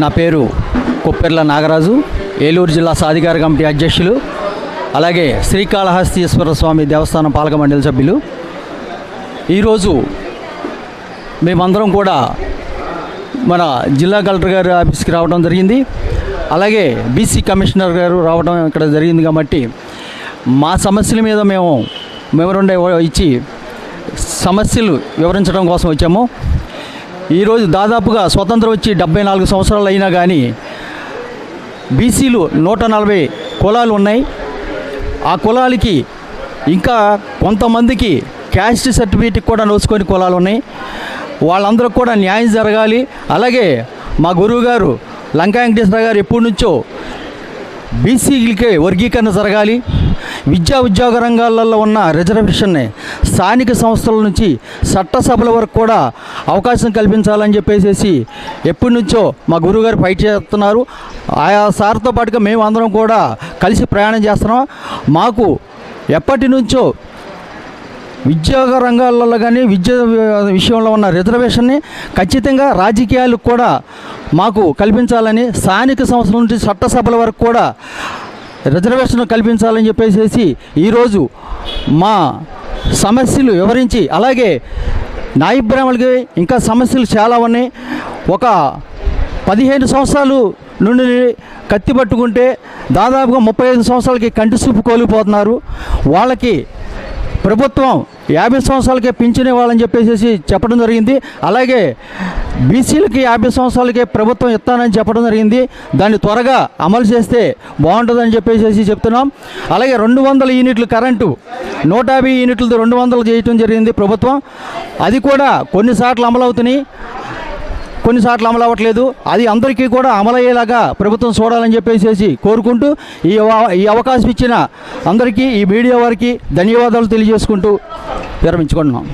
నా పేరు కొప్పెర్ల నాగరాజు, ఏలూరు జిల్లా సాధికార కమిటీ అధ్యక్షులు, అలాగే శ్రీకాళహస్తీశ్వర స్వామి దేవస్థానం పాలక మండలి సభ్యులు. ఈరోజు మేమందరం కూడా మన జిల్లా కలెక్టర్ గారి ఆఫీస్కి రావడం జరిగింది. అలాగే బీసీ కమిషనర్ గారు రావడం ఇక్కడ జరిగింది. కాబట్టి మా సమస్యల మీద మేము మెమోరాండం ఇచ్చి సమస్యలు వివరించడం కోసం వచ్చాము. ఈరోజు దాదాపుగా స్వతంత్రం వచ్చి 74 సంవత్సరాలు అయినా కానీ బీసీలు 140 కులాలు ఉన్నాయి. ఆ కులాలకి ఇంకా కొంతమందికి క్యాస్ట్ సర్టిఫికేట్ కూడా నోచుకొని కులాలు ఉన్నాయి. వాళ్ళందరూ కూడా న్యాయం జరగాలి. అలాగే మా గురువు గారు లంకా వెంకటేశ్వర గారు ఎప్పటి నుంచో బీసీలకే వర్గీకరణ జరగాలి, విద్యా ఉద్యోగ రంగాలలో ఉన్న రిజర్వేషన్ని స్థానిక సంస్థల నుంచి చట్టసభల వరకు కూడా అవకాశం కల్పించాలని చెప్పేసి ఎప్పటి నుంచో మా గురువుగారు ఫైట్ చేస్తున్నారు. ఆయా సార్తో పాటుగా మేము అందరం కూడా కలిసి ప్రయాణం చేస్తున్నాం. మాకు ఎప్పటి నుంచో ఉద్యోగ రంగాలలో కానీ విద్య విషయంలో ఉన్న రిజర్వేషన్ని ఖచ్చితంగా రాజకీయాలకు కూడా మాకు కల్పించాలని, స్థానిక సంస్థల నుంచి చట్టసభల వరకు కూడా రిజర్వేషన్ కల్పించాలని చెప్పేసి ఈరోజు మా సమస్యలు వివరించి, అలాగే నాయి బ్రాహ్మణులకి ఇంకా సమస్యలు చాలా ఉన్నాయి. ఒక 15 సంవత్సరాలు నుండి కత్తి పట్టుకుంటే దాదాపుగా 35 సంవత్సరాలకి కంటి చూపు కోల్పోతున్నారు. వాళ్ళకి ప్రభుత్వం 50 సంవత్సరాలకే పింఛన్ ఇవ్వాలని చెప్పేసి చెప్పడం జరిగింది. అలాగే బీసీలకి 50 సంవత్సరాలకే ప్రభుత్వం ఇస్తానని చెప్పడం జరిగింది. దాన్ని త్వరగా అమలు చేస్తే బాగుంటుందని చెప్పేసి చెప్తున్నాం. అలాగే 200 యూనిట్లు కరెంటు 150 యూనిట్లతో 200 చేయటం జరిగింది ప్రభుత్వం. అది కూడా కొన్నిసార్లు అమలవుతున్నాయి, కొన్నిసార్లు అమలు అవ్వట్లేదు. అది అందరికీ కూడా అమలయ్యేలాగా ప్రభుత్వం చూడాలని చెప్పేసి కోరుకుంటూ ఈ అవకాశం ఇచ్చిన అందరికీ, ఈ మీడియా వారికి ధన్యవాదాలు తెలియజేసుకుంటూ విరమించుకుంటున్నాం.